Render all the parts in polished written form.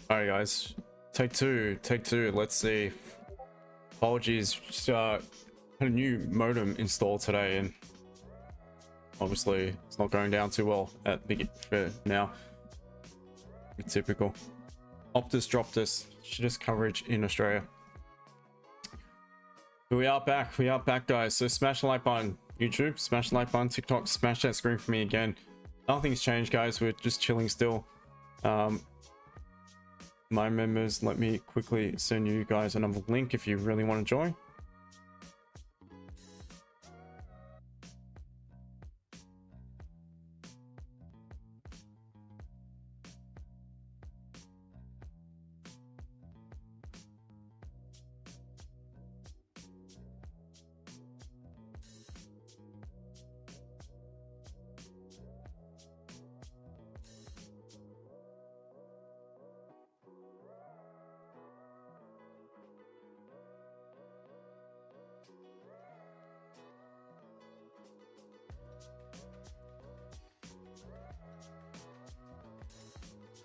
All right, guys. Take two. Let's see. Apologies. Just had a new modem installed today, and obviously it's not going down too well at the for now. Typical. Optus dropped us. Shittest coverage in Australia. But we are back, guys. So smash the like button, YouTube. Smash the like button, TikTok. Smash that screen for me again. Nothing's changed, guys. We're just chilling still. My members, let me quickly send you guys another link if you really want to join.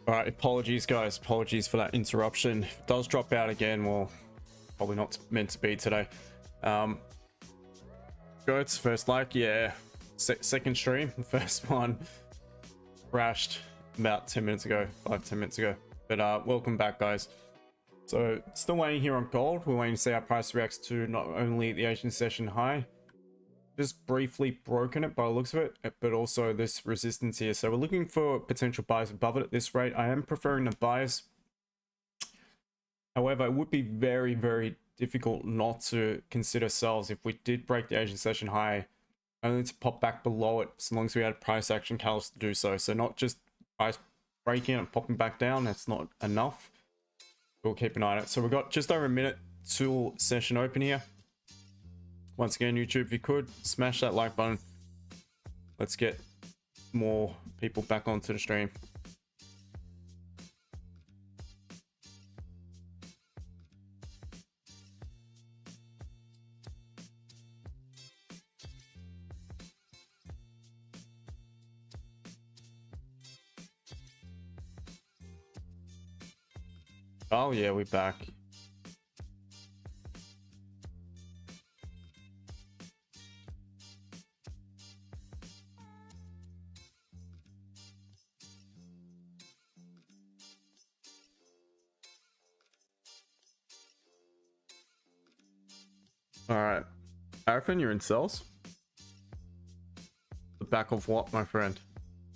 All right, apologies, guys. Apologies for that interruption. If it does drop out again, well, probably not meant to be today. Goats, first like, yeah. Second stream, the first one crashed about 10 minutes ago, 5-10 minutes ago. But welcome back, guys. So still waiting here on gold. We're waiting to see our price reacts to not only the Asian session high, just briefly broken it by the looks of it, but also this resistance here. So we're looking for potential buys above it at this rate. I am preferring the buys. However, it would be very, very difficult not to consider sells if we did break the Asian session high, only to pop back below it, as long as we had price action catalyst to do so. So not just price breaking and popping back down, that's not enough. We'll keep an eye on it. So we've got just over a minute till session open here. Once again, YouTube, if you could smash that like button, let's get more people back onto the stream. Oh yeah, we're back. All right, Arifin, you're in cells. The back of what, my friend?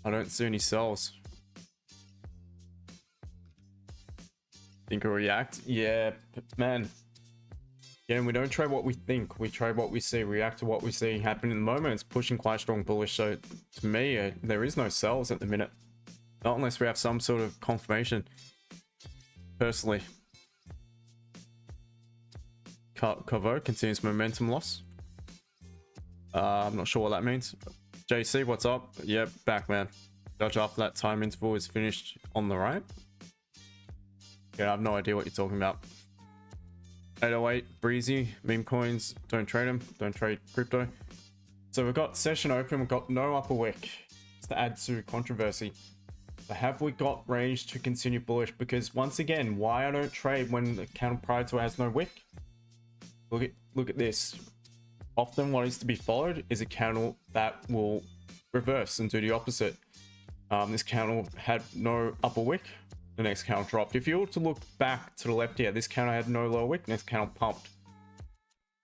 I don't see any cells. Think or react? Yeah, man. Yeah, we don't trade what we think. We trade what we see, react to what we see happen in the moment. It's pushing quite strong bullish. So to me, there is no sells at the minute. Not unless we have some sort of confirmation. Personally. Covo continues momentum loss. I'm not sure what that means. JC, what's up? Yep, back, man. Judge after that time interval is finished on the right. Yeah, I have no idea what you're talking about. 808, breezy, meme coins, don't trade them, don't trade crypto. So we've got session open, we've got no upper wick. Just to add to controversy. So have we got range to continue bullish? Because once again, why I don't trade when the candle prior to it has no wick? Look at this. Often what is to be followed is a candle that will reverse and do the opposite. This candle had no upper wick. The next candle dropped. If you were to look back to the left here, this candle had no lower wick, next candle pumped.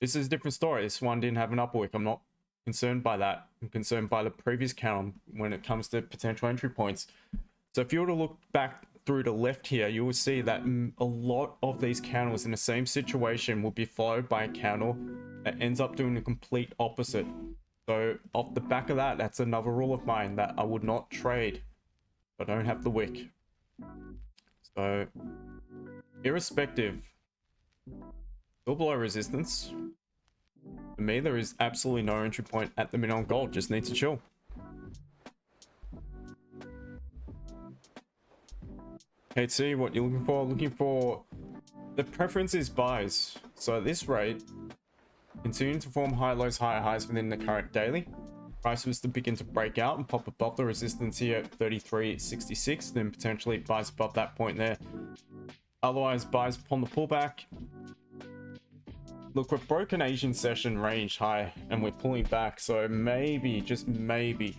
This is a different story. This one didn't have an upper wick. I'm not concerned by that. I'm concerned by the previous candle when it comes to potential entry points. So if you were to look back through the left here, you will see that a lot of these candles in the same situation will be followed by a candle that ends up doing the complete opposite. So off the back of that, that's another rule of mine that I would not trade if I don't have the wick. So irrespective, still below resistance. For me, there is absolutely no entry point at the minute on gold. Just need to chill. A.C.T, what you're looking for? Looking for the preference is buys. So at this rate, continuing to form high lows, higher highs within the current daily. Price was to begin to break out and pop above the resistance here at 33.66, then potentially buys above that point there. Otherwise, buys upon the pullback. Look, we've broken Asian session range high and we're pulling back, so maybe, just maybe,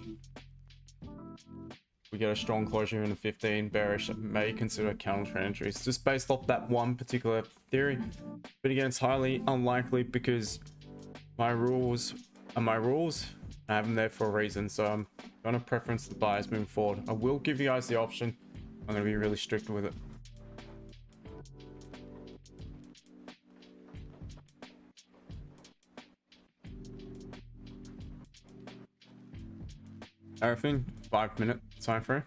we get a strong closure in the 15 bearish. May consider counter trend entries just based off that one particular theory, but again, it's highly unlikely because my rules are my rules. I have them there for a reason, so I'm going to preference the buyers moving forward. I will give you guys the option. I'm going to be really strict with it. Everything 5-minute time frame.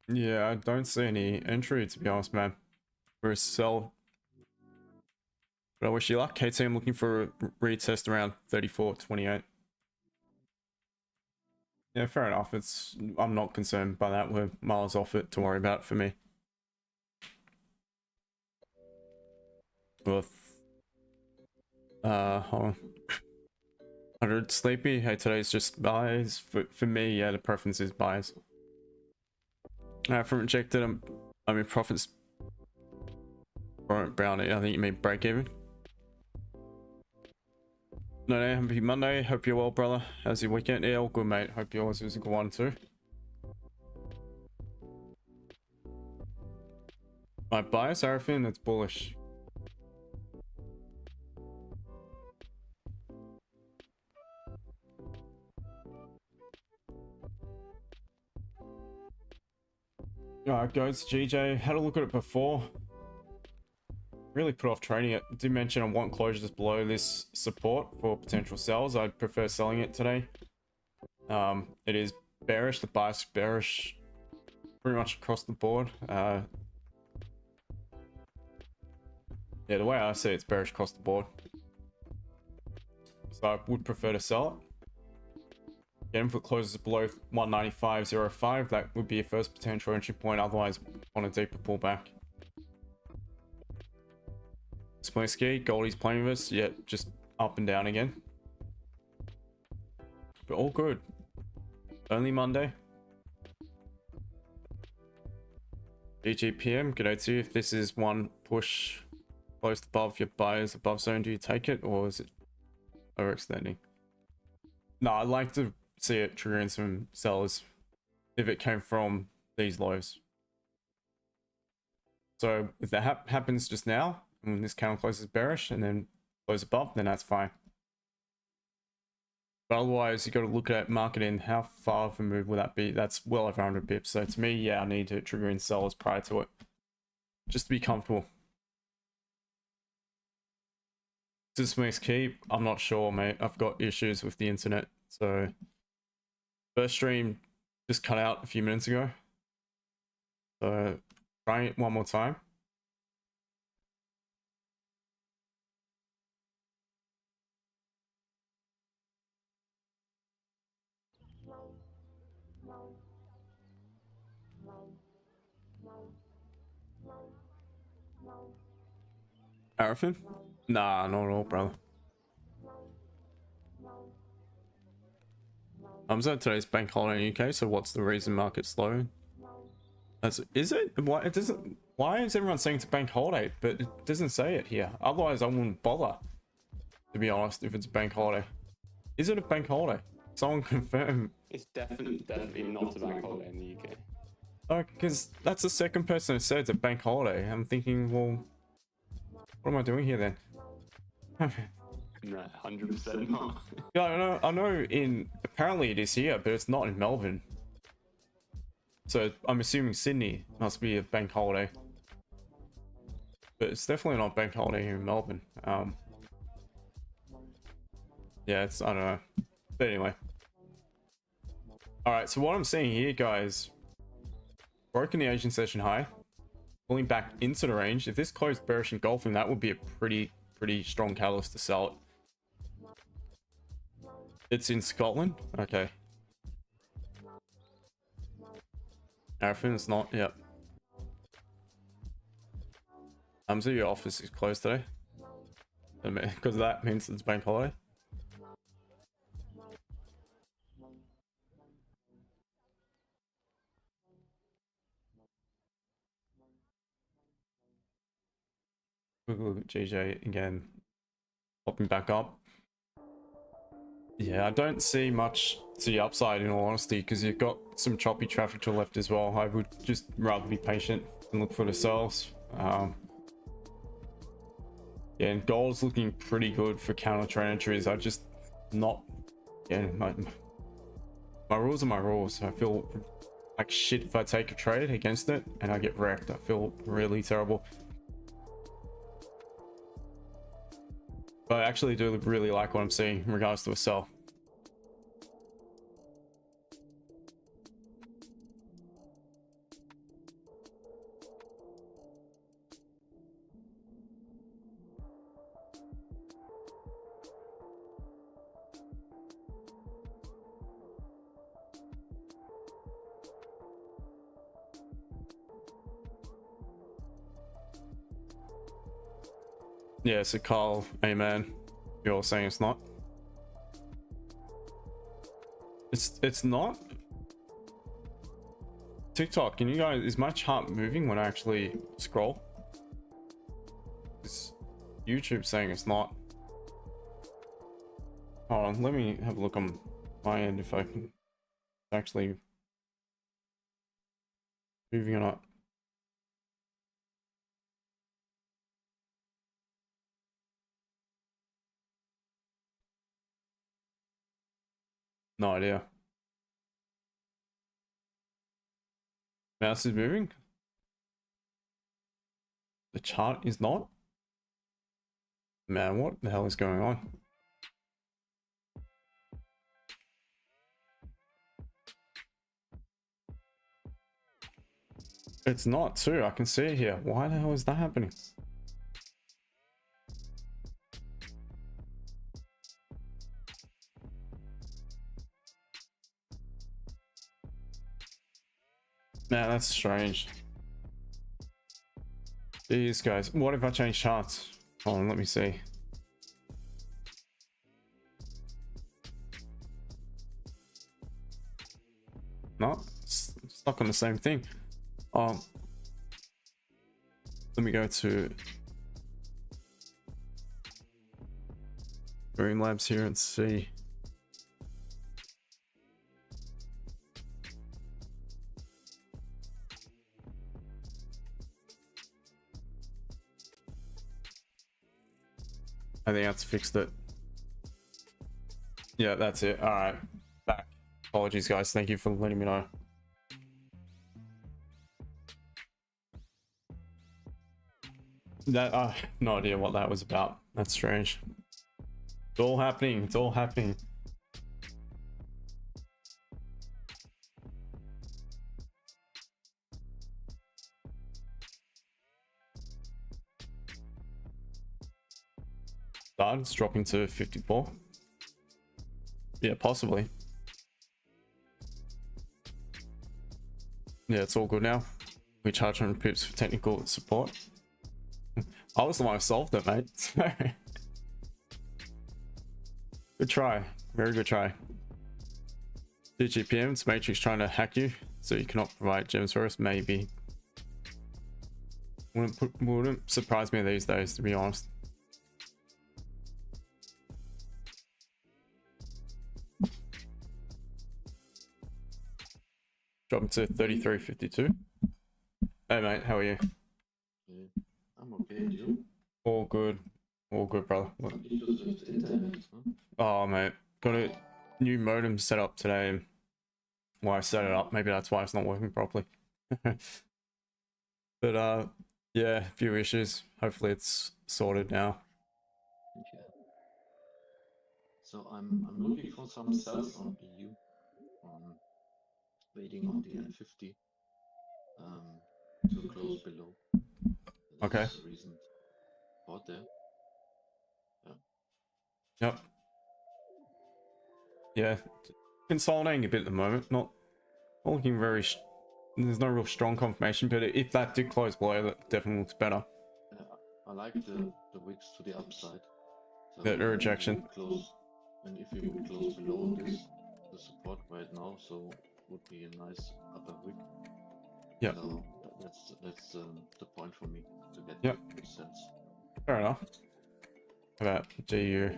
Yeah, I don't see any entry, to be honest, man. For a sell. But I wish you luck. KT, I'm looking for a retest around 34.28. Yeah, fair enough. I'm not concerned by that. We're miles off it to worry about for me. With hold on. 100 sleepy. Hey, today's just buys. For me, yeah, the preference is buys. From rejected, I mean profits. Brown, I think you mean break even. No, happy Monday. Hope you're well, brother. How's your weekend? Yeah, all good, mate. Hope yours was a good one too. My bias, everything that's bullish. Alright, guys. GJ had a look at it before. Really put off trading it. I did mention I want closures below this support for potential sells. I'd prefer selling it today. It is bearish. The bias bearish pretty much across the board. Yeah, the way I see it, it's bearish across the board. So I would prefer to sell it. Again, if it closes below 195.05, that would be a first potential entry point. Otherwise, on a deeper pullback. Ski, Goldie's playing with us, yeah, just up and down again. But all good. Only Monday. EGPM, good day to you. If this is one push close above your buyers above zone, do you take it or is it overextending? No, I'd like to see it triggering some sellers if it came from these lows. So if that happens just now, when this candle closes bearish and then goes above, then that's fine. But otherwise, you got to look at market in how far of a move will that be? That's well over 100 pips. So to me, yeah, I need to trigger in sellers prior to it, just to be comfortable. This makes key. I'm not sure, mate. I've got issues with the internet. So first stream just cut out a few minutes ago. So trying it one more time. Arafin? Nah, not at all, brother. I'm saying today's bank holiday in UK, so what's the reason market's slow? Is it? Why it doesn't? Why is everyone saying it's a bank holiday? But it doesn't say it here. Otherwise, I wouldn't bother. To be honest, if it's a bank holiday, is it a bank holiday? Someone confirm. It's definitely not a bank holiday in the UK. Oh, because that's the second person who said it's a bank holiday. I'm thinking, well, what am I doing here then? No, 100% not. Yeah, I know. Apparently it is here, but it's not in Melbourne. So I'm assuming Sydney must be a bank holiday, but it's definitely not a bank holiday here in Melbourne. Yeah, I don't know. But anyway. Alright, so what I'm seeing here, guys, broken the Asian session high, pulling back into the range. If this closed bearish engulfing, that would be a pretty strong catalyst to sell it. It's in Scotland? Okay. Arafin, it's not, yep. So your office is closed today? Because that means it's bank holiday? Quick look at GJ again, popping back up. Yeah, I don't see much to the upside in all honesty, because you've got some choppy traffic to the left as well. I would just rather be patient and look for the sells. Yeah, and gold's looking pretty good for counter trend entries. I just not, yeah, my rules are my rules. I feel like shit if I take a trade against it and I get wrecked. I feel really terrible. But I actually do really like what I'm seeing in regards to a sell. Yeah, so Carl, amen. You're saying it's not? It's not? TikTok, can you guys, is my chart moving when I actually scroll? Is YouTube saying it's not? Hold on, let me have a look on my end if I can actually moving or not. No idea. Mouse is moving. The chart is not. Man, what the hell is going on? It's not too. I can see it here. Why the hell is that happening? Man, that's strange. These guys. What if I change charts? Hold on, let me see. No, it's stuck on the same thing. Let me go to Labs here and see. I think that's fixed it. Yeah, that's it. All right, back. Apologies, guys. Thank you for letting me know. That no idea what that was about. That's strange. It's all happening. It's all happening. It's dropping to 54. Yeah, possibly. Yeah, it's all good now. We charge 100 pips for technical support. I was the one who solved it, mate. Good try. Very good try. DGPM, it's Matrix trying to hack you, so you cannot provide gems for us. Maybe. Wouldn't surprise me these days, to be honest. Dropping to 33.52. Hey mate, how are you? Yeah, I'm okay, you? All good. All good, brother. What? Internet, huh? Oh mate, got a new modem set up today. Well, I set it up. Maybe that's why it's not working properly. But yeah, a few issues. Hopefully it's sorted now. Yeah. So I'm looking for some cells on EU, waiting on the N50 to close below. This Okay. is the reason bought there. Yeah. Yep. Yeah, consolidating a bit at the moment. Not looking very. There's no real strong confirmation, but if that did close below, that definitely looks better. I like the wicks to the upside. So That rejection. and if we would close below this, the support right now, so would be a nice upper wick. Yeah. So that's the point for me to get Yep. good sense. Fair enough. How about GU?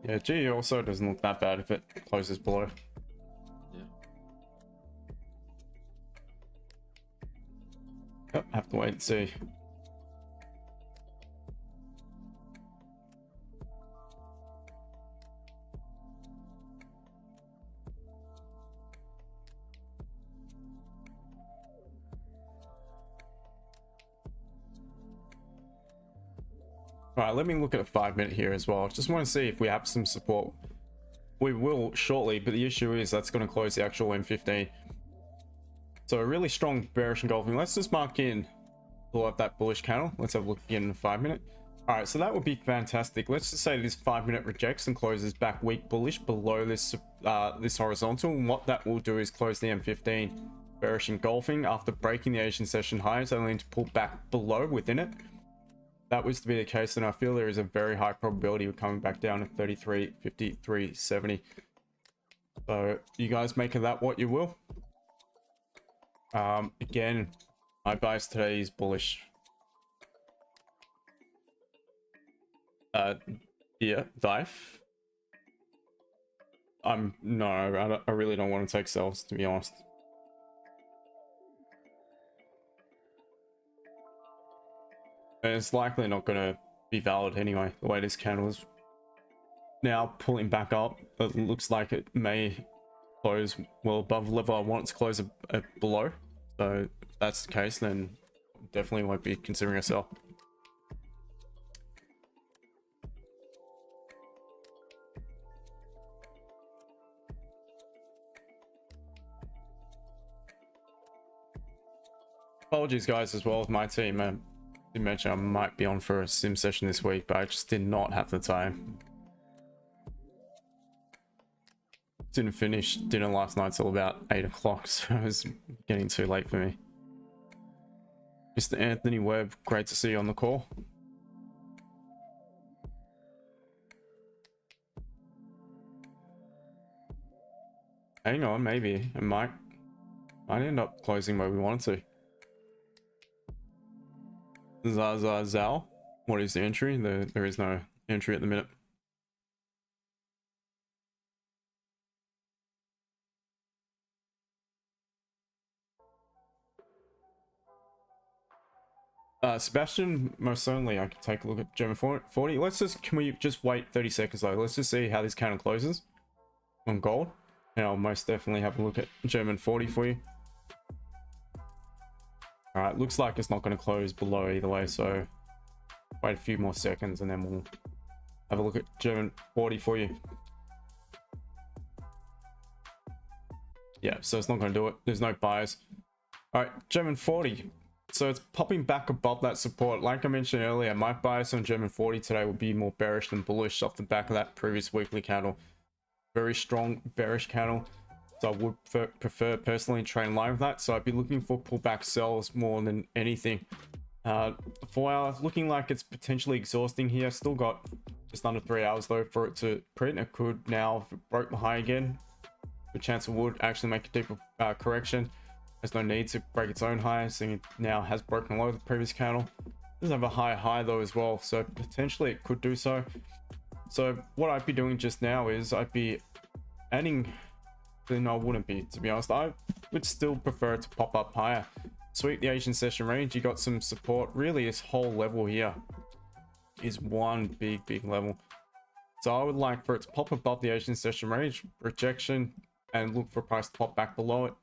Yeah, GU also doesn't look that bad if it closes below. Yeah. Yep, have to wait and see. All right, let me look at a 5-minute here as well. Just want to see if we have some support. We will shortly, but the issue is that's going to close the actual M15. So a really strong bearish engulfing. Let's just mark in below that bullish candle. Let's have a look again in a 5-minute. All right, so that would be fantastic. Let's just say this 5-minute rejects and closes back weak bullish below this this horizontal. And what that will do is close the M15 bearish engulfing after breaking the Asian session highs, only to pull back below within it. That was to be the case, and I feel there is a very high probability of coming back down to 33.53, 70. So you guys make of that what you will. Again, my bias today is bullish. Yeah, dive. No, I really don't want to take sells, to be honest. And it's likely not going to be valid anyway, the way this candle is now pulling back up. It looks like it may close well above the level I want it to close below. So if that's the case, then definitely won't be considering a sell. Apologies guys as well with my team. I did mention I might be on for a sim session this week, but I just did not have the time. Didn't finish dinner last night till about 8 o'clock, so it was getting too late for me. Mr. Anthony Webb, great to see you on the call. Hang on, maybe it might end up closing where we wanted to. Zazazal, what is the entry? There is no entry at the minute. Sebastian, most certainly I can take a look at German 40. Can we just wait 30 seconds though? Let's just see how this candle closes on gold. And I'll most definitely have a look at German 40 for you. All right, looks like it's not going to close below either way, so wait a few more seconds and then we'll have a look at German 40 for you. Yeah, so it's not going to do it. There's no bias. All right, German 40. So it's popping back above that support. Like I mentioned earlier, my bias on German 40 today will be more bearish than bullish off the back of that previous weekly candle. Very strong bearish candle. So I would prefer personally trade line with that. So I'd be looking for pullback sells more than anything. 4 hours looking like it's potentially exhausting here. Still got just under 3 hours though for it to print. It could now, if it broke the high again, the chance it would actually make a deeper correction. There's no need to break its own high, seeing it now has broken below the previous candle. It does have a high though as well, so potentially it could do so. So what I'd be doing just now is I'd be adding, no, I wouldn't be, to be honest. I would still prefer to pop up higher. Sweep the Asian session range, you got some support. Really, this whole level here is one big level. So I would like for it to pop above the Asian session range, rejection, and look for price to pop back below it.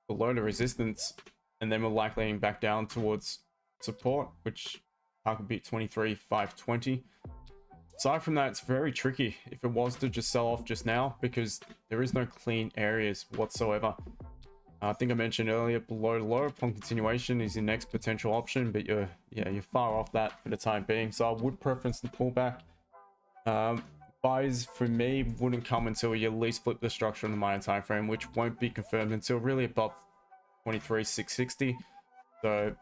Below the resistance, and then we're likely heading back down towards support, which I could beat 23,520. Aside from that, it's very tricky if it was to just sell off just now, because there is no clean areas whatsoever. I think I mentioned earlier, below low upon continuation is your next potential option, but you're far off that for the time being. So I would preference the pullback. Buys for me wouldn't come until you at least flip the structure on the minor time frame, which won't be confirmed until really above 23,660. So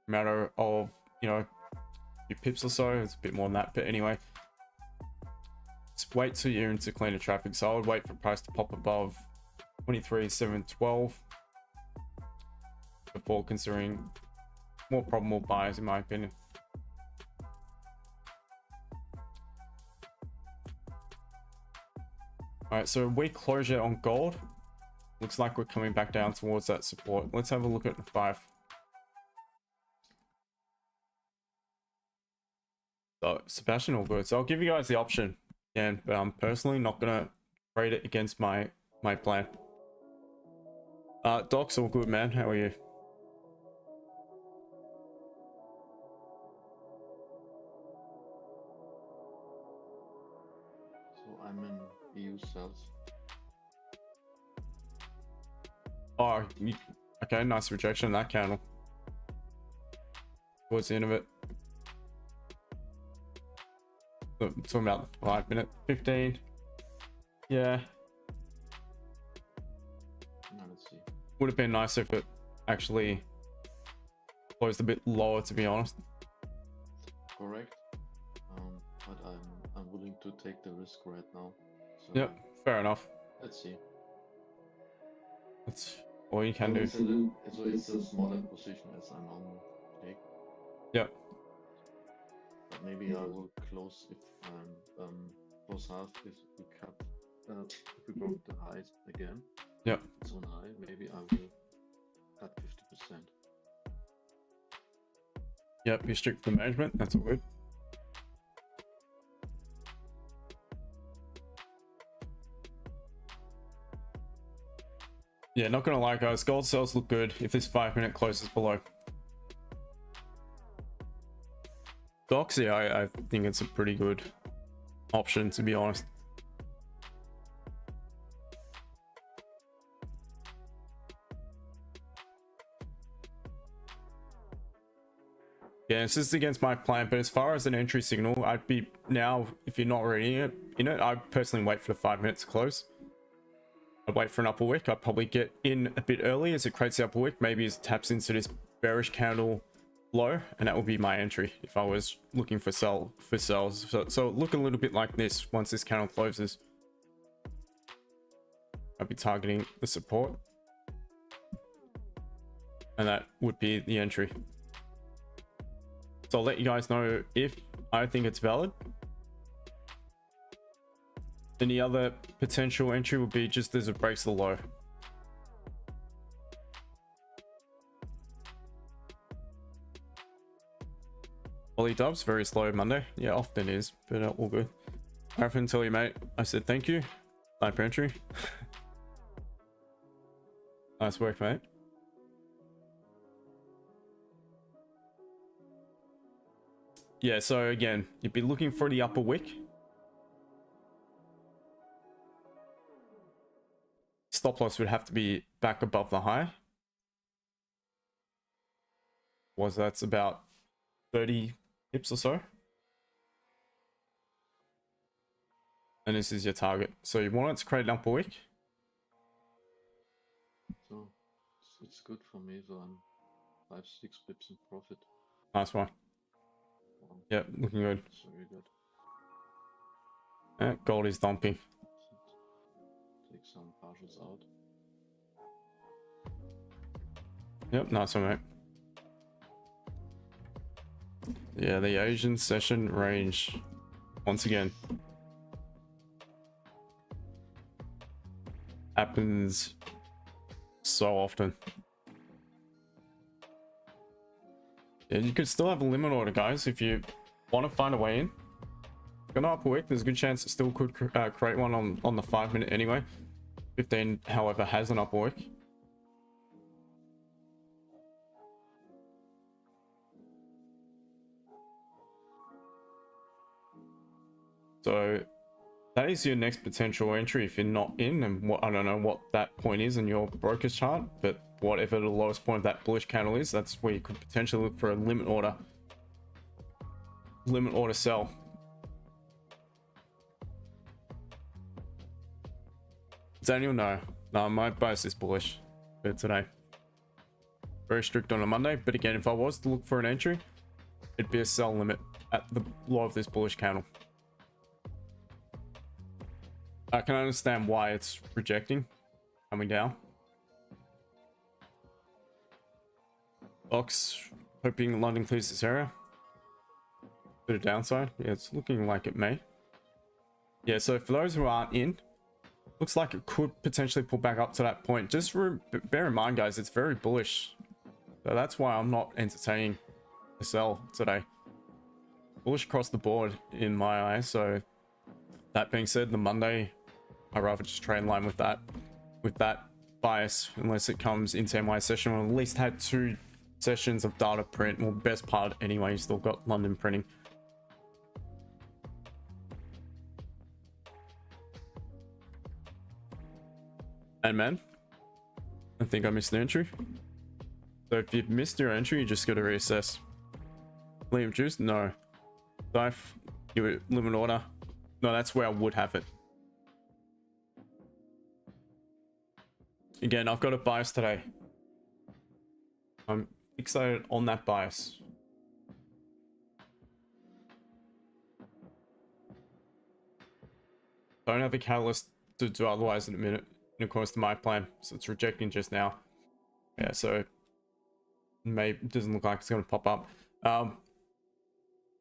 matter of, you know, a few pips or so. It's a bit more than that, but anyway, just wait till you're into cleaner traffic. So I would wait for price to pop above 23,712 before considering more probable buys, in my opinion. All right, so weak closure on gold. Looks like we're coming back down towards that support. Let's have a look at the 5. So Sebastian, all good. So I'll give you guys the option again, but I'm personally not gonna trade it against my plan. Doc's all good, man. How are you? So I'm in EU cells. Oh, okay, nice rejection on that candle. Towards the end of it. Talking about 5 minute, 15. Yeah. Now let's see. Would have been nice if it actually closed a bit lower, to be honest. Correct. But I'm willing to take the risk right now. So Yep, fair enough. let's see. That's all you can do. It's a smaller position as I normally take. Yep. But maybe I will close if I'm close half if we cut if we broke the highs again. Yep. It's on high. Maybe I will cut 50%. Yep, you're strict for the management. That's all good. Yeah, not gonna lie, guys. Gold cells look good if this 5 minute closes below. Doxy, I think it's a pretty good option, to be honest. Yeah, this is against my plan, but as far as an entry signal, I'd be now, if you're not already in it, I'd personally wait for the 5 minutes to close. I'd wait for an upper wick. I'd probably get in a bit early as it creates the upper wick. Maybe as it taps into this bearish candle low, and that would be my entry if I was looking for sells. So look a little bit like this once this candle closes. I'd be targeting the support, and that would be the entry. So I'll let you guys know if I think it's valid. Any other potential entry would be just as it breaks the low. Ollie Dubs, very slow Monday. Yeah, often is, but all good. I often tell you, mate, I said thank you. Time for entry. Nice work, mate. Yeah, so again, you'd be looking for the upper wick. Stop loss would have to be back above the high. That's about 30 pips or so. And this is your target. So you want it to create an upper wick. So it's good for me. So I'm 5-6 pips in profit. Nice one. Wow. Yep, looking good. So very good. Gold is dumping. Take some partials out. Yep, nice one, mate. Yeah, the Asian session range once again happens so often. Yeah, you could still have a limit order, guys, if you want to find a way in. Gonna upper wick, there's a good chance it still could create one on the 5 minute anyway. 15, however, has an upper wick. So that is your next potential entry if you're not in, and I don't know what that point is in your broker's chart, but whatever the lowest point of that bullish candle is, that's where you could potentially look for a limit order sell. Daniel, no, my bias is bullish for today. Very strict on a Monday, but again, if I was to look for an entry, it'd be a sell limit at the low of this bullish candle. I can understand why it's rejecting, coming down. Ox, hoping London clears this area. Bit of downside. Yeah, it's looking like it may. Yeah, so for those who aren't in, looks like it could potentially pull back up to that point. Just bear in mind, guys, it's very bullish. So that's why I'm not entertaining a sell today. Bullish across the board in my eyes. So that being said, the Monday, I'd rather just trade in line with that bias, unless it comes into my session. Or at least had 2 sessions of data print. Well, best part anyway, you still got London printing. And man, I think I missed the entry. So if you've missed your entry, you just got to reassess. Liam Juice? No. Dive, give it limit order. No, that's where I would have it. Again, I've got a bias today. I'm fixated on that bias. Don't have a catalyst to do otherwise in a minute. And of course, to my plan, so it's rejecting just now. Yeah, so maybe doesn't look like it's going to pop up.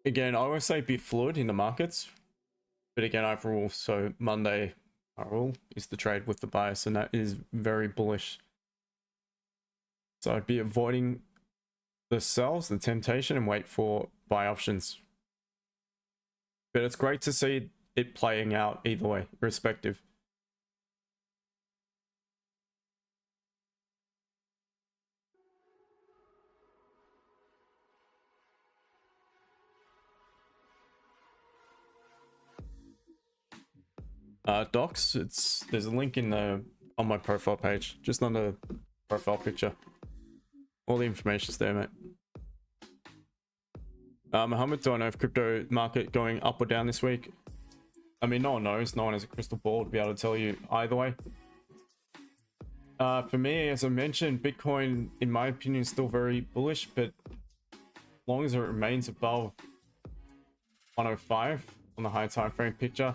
Again, I always say be fluid in the markets, but again, overall, so Monday, our rule is to trade with the bias, and that is very bullish. So I'd be avoiding the sells, the temptation, and wait for buy options. But it's great to see it playing out either way, irrespective. Docs, there's a link in the on my profile page, just under the profile picture. All the information's there, mate. Mohammed, do I know if crypto market going up or down this week? I mean, no one knows. No one has a crystal ball to be able to tell you either way. For me, as I mentioned, Bitcoin, in my opinion, is still very bullish, but as long as it remains above 105 on the high time frame picture,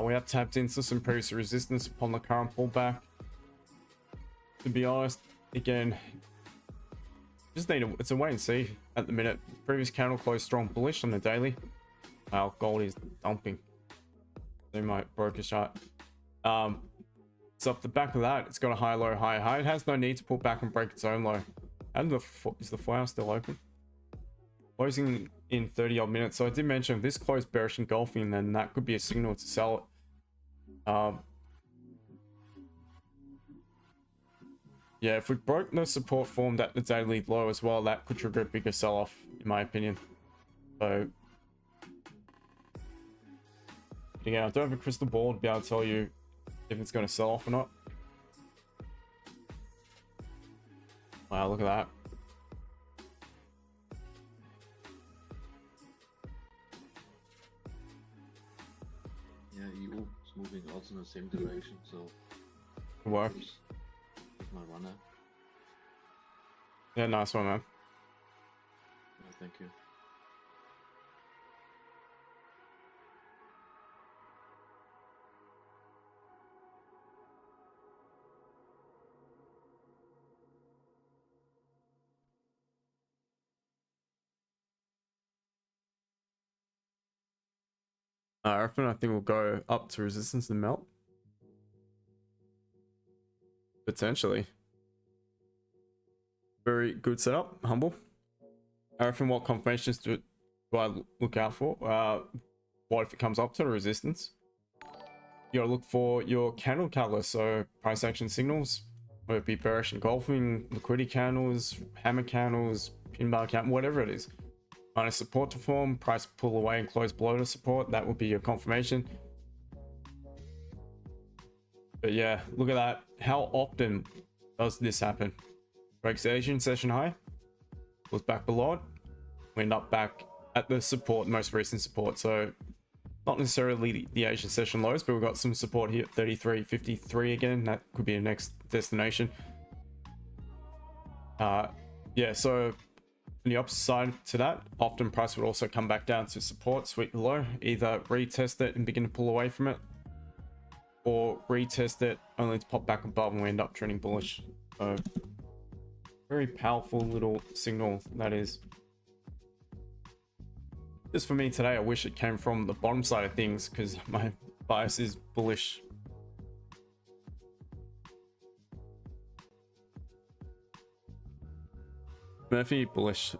we have tapped into some previous resistance upon the current pullback. To be honest, again, just need it's a wait and see at the minute. Previous candle closed strong bullish on the daily. Wow, gold is dumping. They might broker chart. So off the back of that, it's got a high, low, high, high. It has no need to pull back and break its own low. And is the 4 hour still open? Closing in 30 odd minutes. So I did mention if this closed bearish engulfing, then that could be a signal to sell it. Yeah, if we broke the support formed at the daily low as well, that could trigger a bigger sell-off, in my opinion. So again, I don't have a crystal ball to be able to tell you if it's going to sell off or not. Wow, look at that. Yeah, EU is moving also in the same direction, so Work. with my runner. Yeah, nice one, man. Yeah, thank you. I reckon I think we'll go up to resistance and melt. Potentially. Very good setup, humble. I reckon what confirmations do I look out for? What if it comes up to the resistance? You gotta look for your candle catalyst, so price action signals, whether it be bearish engulfing, liquidity candles, hammer candles, pin bar candle, whatever it is. Find a support to form, price pull away and close below the support. That would be your confirmation. But yeah, look at that. How often does this happen? Breaks the Asian session high, goes back below it, we end up back at the support, most recent support. So not necessarily the Asian session lows, but we've got some support here at 33.53 again. That could be the next destination. Yeah, so on the opposite side to that, often price would also come back down to support, sweep the low, either retest it and begin to pull away from it, or retest it only to pop back above and we end up trending bullish. So very powerful little signal that is. Just for me today, I wish it came from the bottom side of things because my bias is bullish. Murphy, bullish.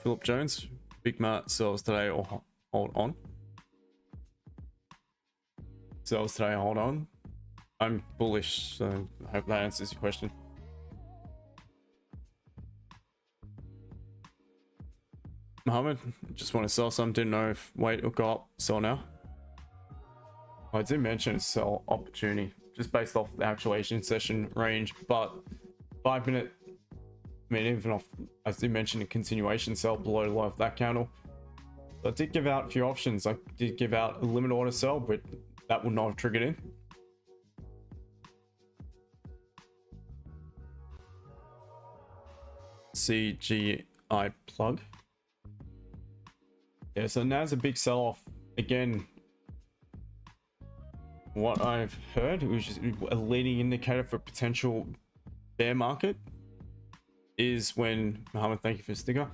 Philip Jones, Big Mart sells today or hold on. Sells today, hold on. I'm bullish, so I hope that answers your question. Mohammed, just want to sell some, didn't know if wait or go up, sell now. I did mention sell opportunity, just based off the actual Asian session range, but 5 minute, I mean, even off, as I did mention, a continuation sell below the low of that candle. So I did give out a few options. I did give out a limit order sell, but that would not have triggered in. CGI plug. Yeah, so now's a big sell-off. Again, what I've heard, which is a leading indicator for potential bear market, is when, Mohammed, thank you for the sticker,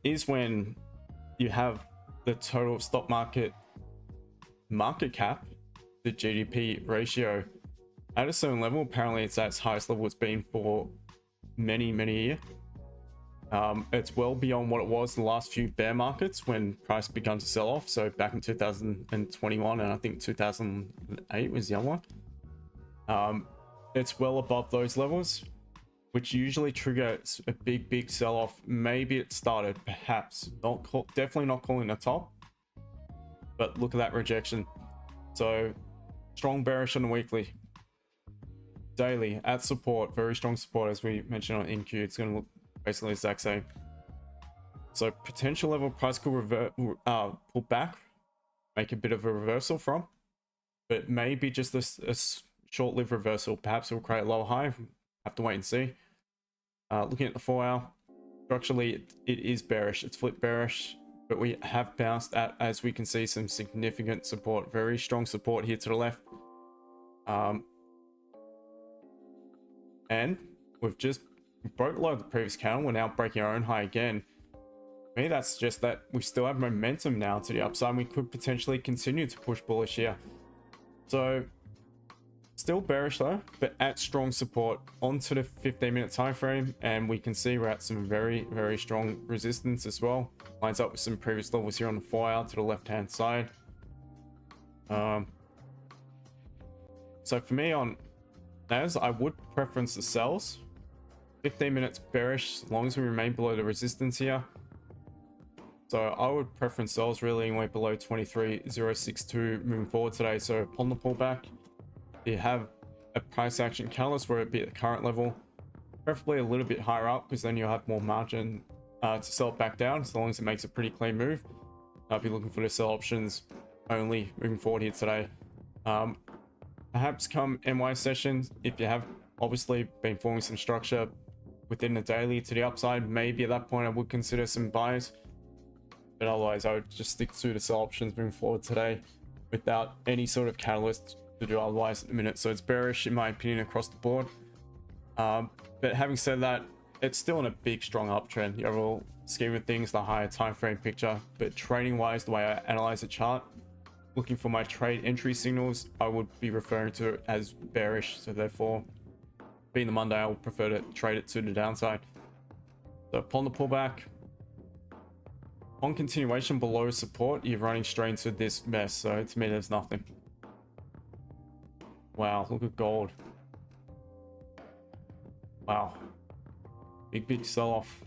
is when you have the total stock market cap to GDP ratio at a certain level. Apparently it's at its highest level it's been for many a year. It's well beyond what it was in the last few bear markets when price began to sell off. So back in 2021 and I think 2008 was the other one. It's well above those levels, which usually triggers a big sell-off. Maybe it started, perhaps not, definitely not calling the top, but look at that rejection. So strong bearish on the weekly. Daily at support, very strong support, as we mentioned on NQ. It's going to look basically the exact same. So potential level price could pull back, make a bit of a reversal from, but maybe just a short-lived reversal. Perhaps it will create a lower high. Have to wait and see. Looking at the 4 hour, structurally it is bearish. It's flipped bearish, but we have bounced at, as we can see, some significant support. Very strong support here to the left. And we've just broke below the previous candle. We're now breaking our own high again. For me, that's just that we still have momentum now to the upside. We could potentially continue to push bullish here. So still bearish though, but at strong support onto the 15-minute time frame, and we can see we're at some very strong resistance as well. Lines up with some previous levels here on the 4 hour to the left hand side. So for me on NAS, I would preference the sells. 15 minutes bearish as long as we remain below the resistance here. So I would preference sells really anyway below 23.062 moving forward today. So upon the pullback, you have a price action catalyst where it'd be at the current level, preferably a little bit higher up, because then you'll have more margin to sell it back down, as long as it makes a pretty clean move. I'll be looking for the sell options only moving forward here today. Perhaps come NY sessions, if you have obviously been forming some structure within the daily to the upside, maybe at that point I would consider some buys, but otherwise I would just stick to the sell options moving forward today without any sort of catalyst to do otherwise at the minute. So it's bearish in my opinion across the board, but having said that, it's still in a big strong uptrend. The overall scheme of things, the higher time frame picture, but trading wise, the way I analyze the chart, looking for my trade entry signals, I would be referring to it as bearish. So therefore, being the Monday, I would prefer to trade it to the downside. So upon the pullback, on continuation below support, you're running straight into this mess. So to me, there's nothing. Wow, look at gold. Wow, big sell-off.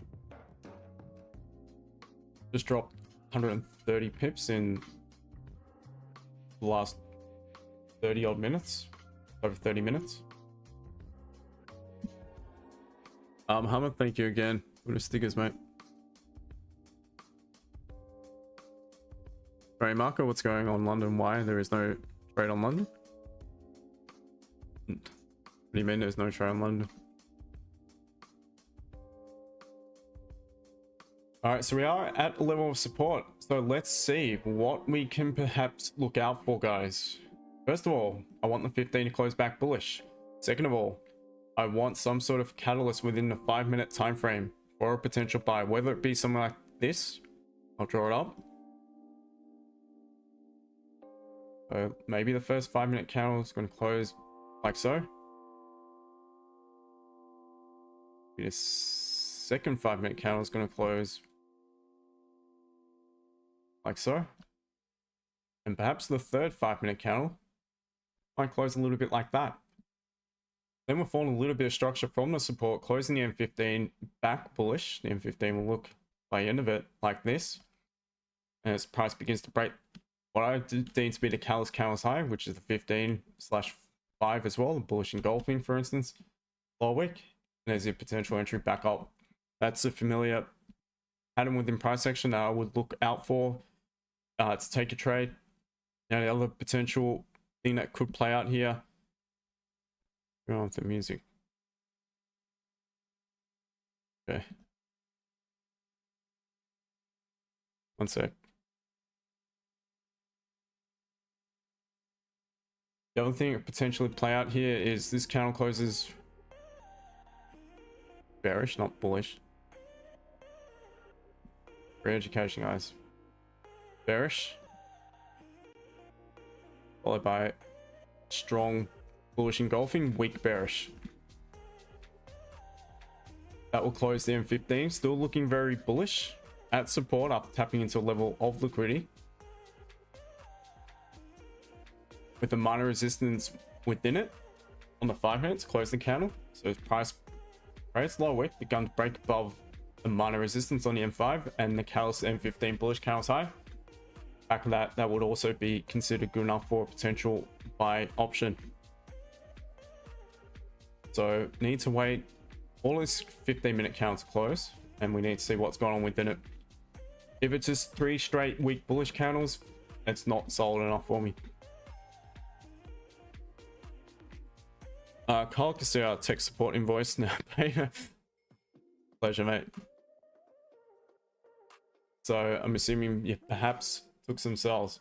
Just dropped 130 pips in the last 30 odd minutes, over 30 minutes. Mohammed, thank you again for the stickers, mate. Sorry, Marco, what's going on London? Why there is no trade on London? What do you mean there's no trade on London? All right, so we are at a level of support. So let's see what we can perhaps look out for, guys. First of all, I want the 15 to close back bullish. Second of all, I want some sort of catalyst within the 5-minute time frame for a potential buy, whether it be something like this. I'll draw it up. So maybe the first 5-minute candle is going to close like so. Just second 5-minute candle is going to close like so. And perhaps the third 5-minute candle might close a little bit like that. Then we're forming a little bit of structure from the support, closing the M15 back bullish. The M15 will look by the end of it like this. And as price begins to break what I deem to be the catalyst high, which is the 15/5 as well, the bullish engulfing, for instance, lower wick. And there's a potential entry back up. That's a familiar pattern within price action that I would look out for to take a trade. Now, the other potential thing that could play out here. Go on with the music. Okay. One sec. The other thing that could potentially play out here is this candle closes bearish, not bullish. Free education, guys. Bearish. Followed by strong bullish engulfing, weak bearish. That will close the M15. Still looking very bullish at support after tapping into a level of liquidity. With the minor resistance within it on the 5 minutes, close the candle. So as price breaks low wick, begun to break above the minor resistance on the M5 and the catalyst M15 bullish candles high. Back of that, that would also be considered good enough for a potential buy option. So need to wait all this 15-minute candles close, and we need to see what's going on within it. If it's just 3 straight weak bullish candles, it's not solid enough for me. Carl can see our tech support invoice now. Pleasure, mate. So I'm assuming you perhaps took some sells.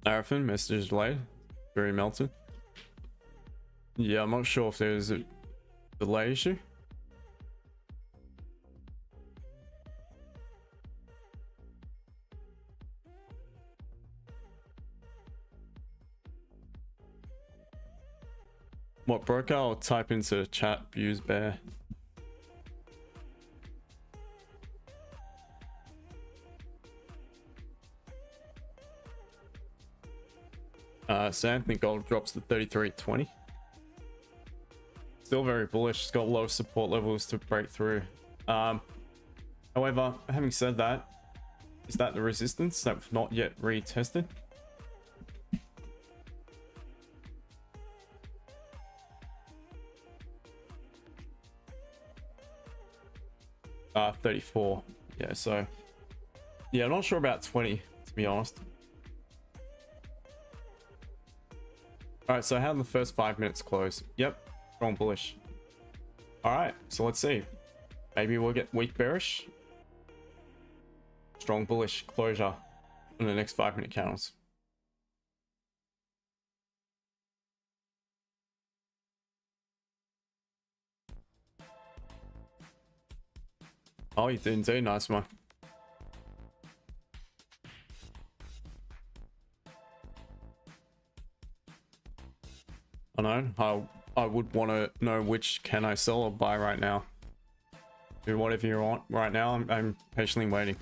Arafin, message delayed. Very melted. Yeah, I'm not sure if there's a delay issue. What broker? I'll type into chat views bear. So Anthony Gold drops to 33.20. Still very bullish. It's got low support levels to break through. However, having said that, is that the resistance that we've not yet retested? Uh, 34. Yeah, so yeah, I'm not sure about 20, to be honest. All right, so how did the first 5 minutes close? Yep, strong bullish. All right, so let's see. Maybe we'll get weak bearish, strong bullish closure in the next 5 minute candles. Oh, you did indeed. Nice one. I know. I would want to know which can I sell or buy right now. Do whatever you want right now. I'm patiently waiting.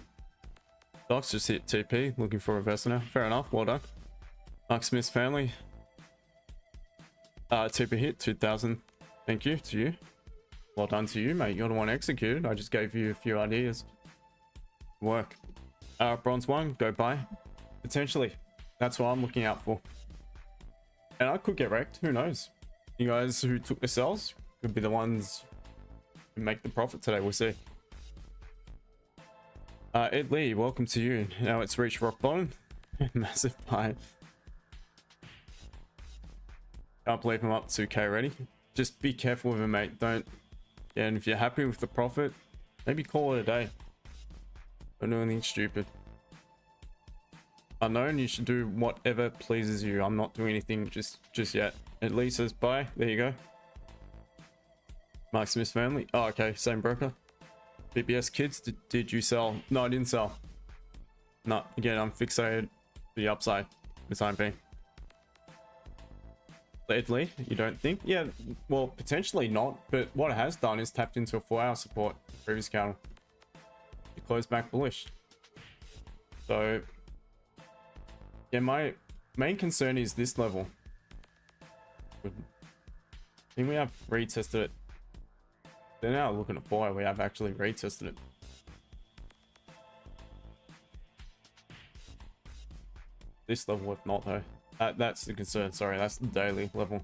Docs just hit TP, looking for a reversal now. Fair enough. Well done. Mark Smith's family. TP hit 2000. Thank you to you. Well done to you, mate. You're the one executed. I just gave you a few ideas. Work. Bronze 1, go buy. Potentially. That's what I'm looking out for. And I could get wrecked. Who knows? You guys who took the sells could be the ones who make the profit today. We'll see. Ed Lee, welcome to you. Now it's reached rock bottom. Massive buy. Can't believe I'm up 2k already. Just be careful with it, mate. Don't. Yeah, and if you're happy with the profit, maybe call it a day. Don't do anything stupid. Unknown, you should do whatever pleases you. I'm not doing anything just yet. At least says buy. There you go. Mark Smith's family. Oh, okay, same broker. BBS kids, did you sell? No, I didn't sell. No, again, I'm fixated to the upside for the time being. Lately, you don't think? Yeah, well, potentially not, but what it has done is tapped into a 4-hour support, previous candle. It closed back bullish. So, yeah, my main concern is this level. I think we have retested it. They're now looking at 4, we have actually retested it. This level, if not though. That's the concern, sorry, that's the daily level.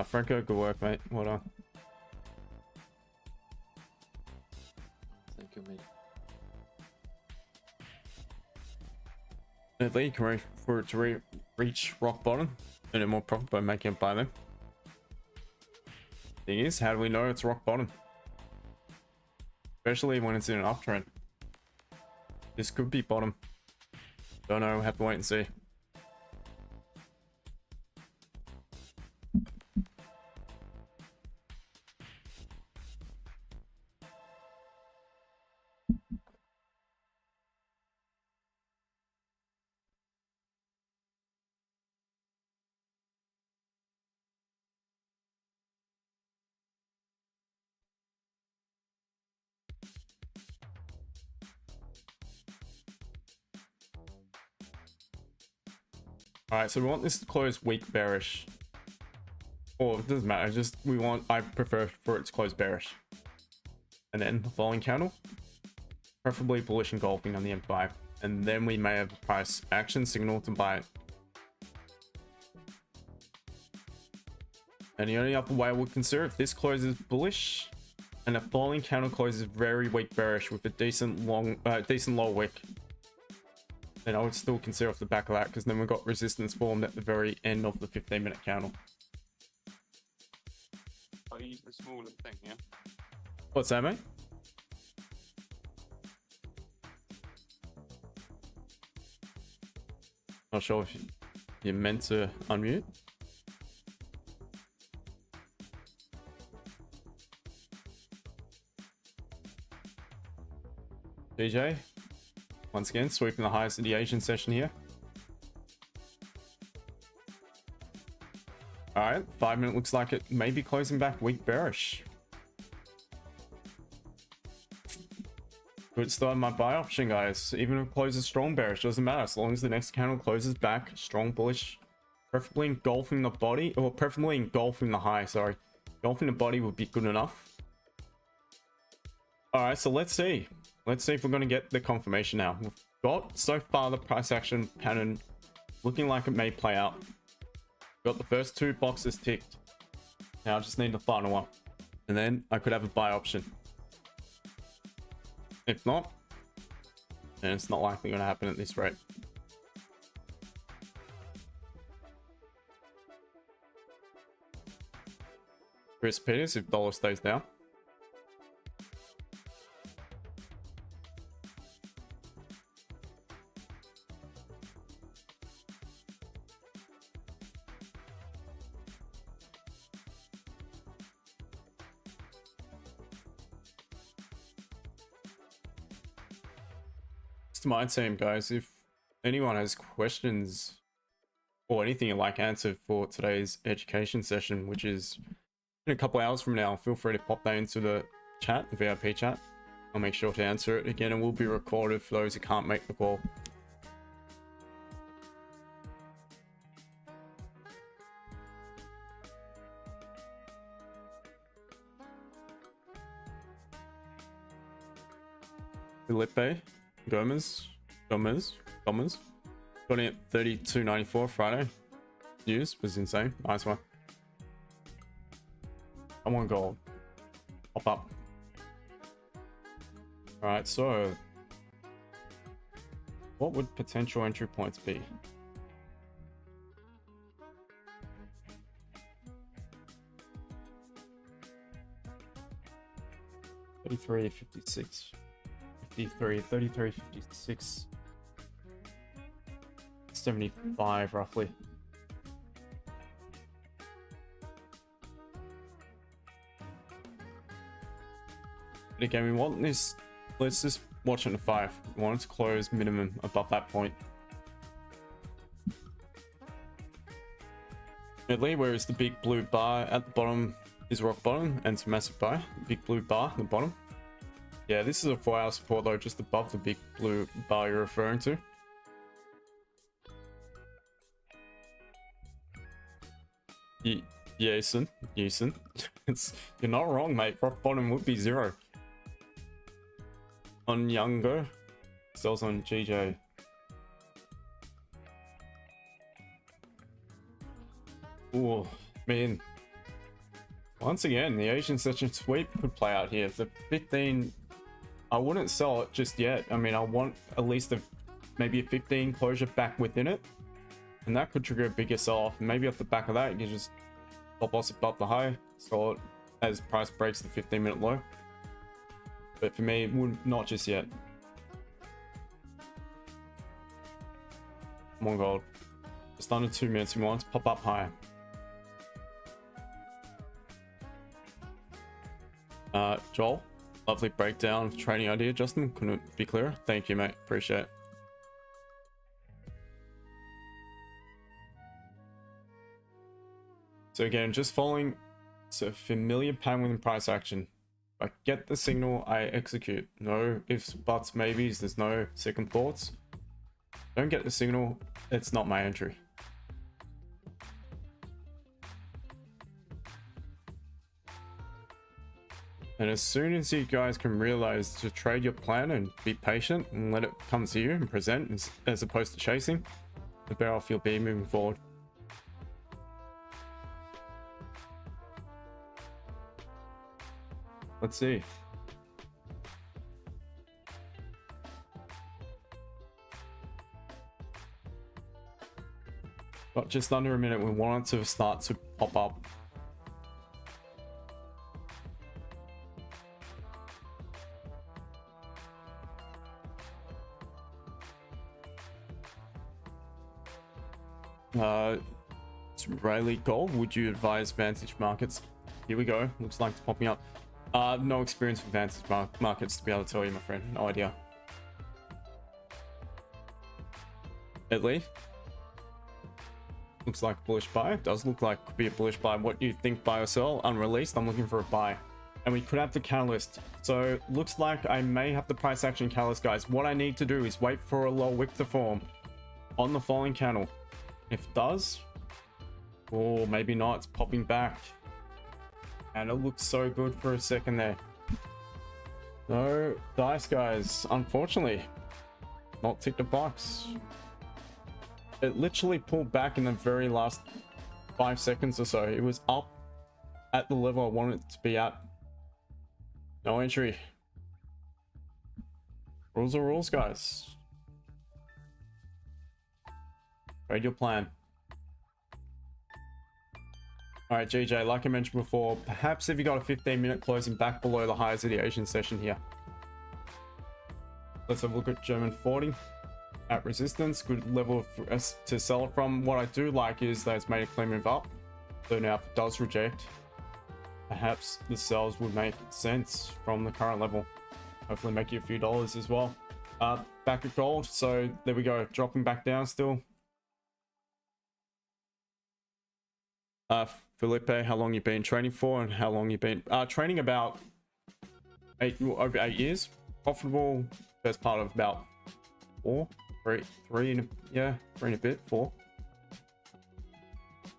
Franco, good work, mate. Well done. Thank you, mate. Definitely, you can wait for it to reach rock bottom and then more profit by making it buy them. Thing is, how do we know it's rock bottom? Especially when it's in an uptrend. This could be bottom. Don't know, we'll have to wait and see. Alright, so we want this to close weak bearish. Or it doesn't matter, just I prefer for it to close bearish. And then the following candle, preferably bullish engulfing on the M5. And then we may have a price action signal to buy it. And the only other way I would consider, if this closes bullish and the following candle closes very weak bearish with a decent low wick, then I would still consider off the back of that, because then we've got resistance formed at the very end of the 15-minute candle. I'll use the smaller thing, yeah? What's that, mate? Not sure if you're meant to unmute. DJ, once again, sweeping the highest of the Asian session here. Alright, 5-minute looks like it may be closing back weak bearish. Could start my buy option, guys. Even if it closes strong bearish, doesn't matter. As long as the next candle closes back strong bullish, preferably engulfing the body, or preferably engulfing the high, sorry. Engulfing the body would be good enough. Alright, so let's see. Let's see if we're going to get the confirmation now. We've got, so far, the price action pattern looking like it may play out. Got the first 2 boxes ticked. Now I just need the final one. And then I could have a buy option. If not, then it's not likely going to happen at this rate. Chris Peters, if dollar stays down. To my team, guys, if anyone has questions or anything you'd like answered for today's education session, which is in a couple hours from now, feel free to pop that into the chat, the VIP chat. I'll make sure to answer it again, and will be recorded for those who can't make the call. Felipe Gomez. Got it at 32.94 Friday. News was insane. Nice one. Come on, gold. Pop up. Alright, so what would potential entry points be? $33.56. 33, 33, 56, 75 roughly. But again, we want this, let's just watch it in 5. We want it to close minimum above that point. Whereas the big blue bar at the bottom is rock bottom and it's a massive buy. The big blue bar at the bottom. Yeah, this is a 4-hour support though, just above the big blue bar you're referring to. Jason, it's, you're not wrong, mate. Rock bottom would be 0. On Younger, sells on GJ. Oh man, once again the Asian session sweep could play out here. The 15, I wouldn't sell it just yet. I mean, I want at least maybe a 15 closure back within it, and that could trigger a bigger sell-off. Maybe off the back of that you can just pop loss above the high, sell it as price breaks the 15-minute low. But for me, not just yet. Come on, gold. Just under 2 minutes. We want to pop up higher. Joel, lovely breakdown of trading idea, Justin. Couldn't be clearer. Thank you, mate. Appreciate it. So again, just following a familiar pattern within price action. I get the signal, I execute. No ifs, buts, maybes. There's no second thoughts. Don't get the signal, it's not my entry. And as soon as you guys can realize to trade your plan and be patient and let it come to you and present as opposed to chasing, the better off you'll be moving forward. Let's see. Got just under a minute. We want it to start to pop up. It's Riley Gold. Would you advise Vantage Markets? Here we go. Looks like it's popping up. No experience with Vantage Markets to be able to tell you, my friend. No idea. Lee. Looks like bullish buy. It does look like could be a bullish buy. What you think, buy or sell? Unreleased. I'm looking for a buy. And we could have the catalyst. So looks like I may have the price action catalyst, guys. What I need to do is wait for a low wick to form on the falling candle. If it does, or maybe not, it's popping back. And it looks so good for a second there. No dice, guys. Unfortunately, not ticked a box. It literally pulled back in the very last 5 seconds or so. It was up at the level I wanted it to be at. No entry. Rules are rules, guys. Trade your plan. Alright, GJ, like I mentioned before, perhaps if you got a 15-minute closing back below the highs of the Asian session here. Let's have a look at German 40 at resistance. Good level for us to sell it from. What I do like is that it's made a clean move up. So now if it does reject, perhaps the sells would make sense from the current level. Hopefully make you a few dollars as well. Back at gold. So there we go, dropping back down still. Felipe, how long you been training for and how long you been training? About over 8 years. Profitable first part of about 3 and a bit, 4.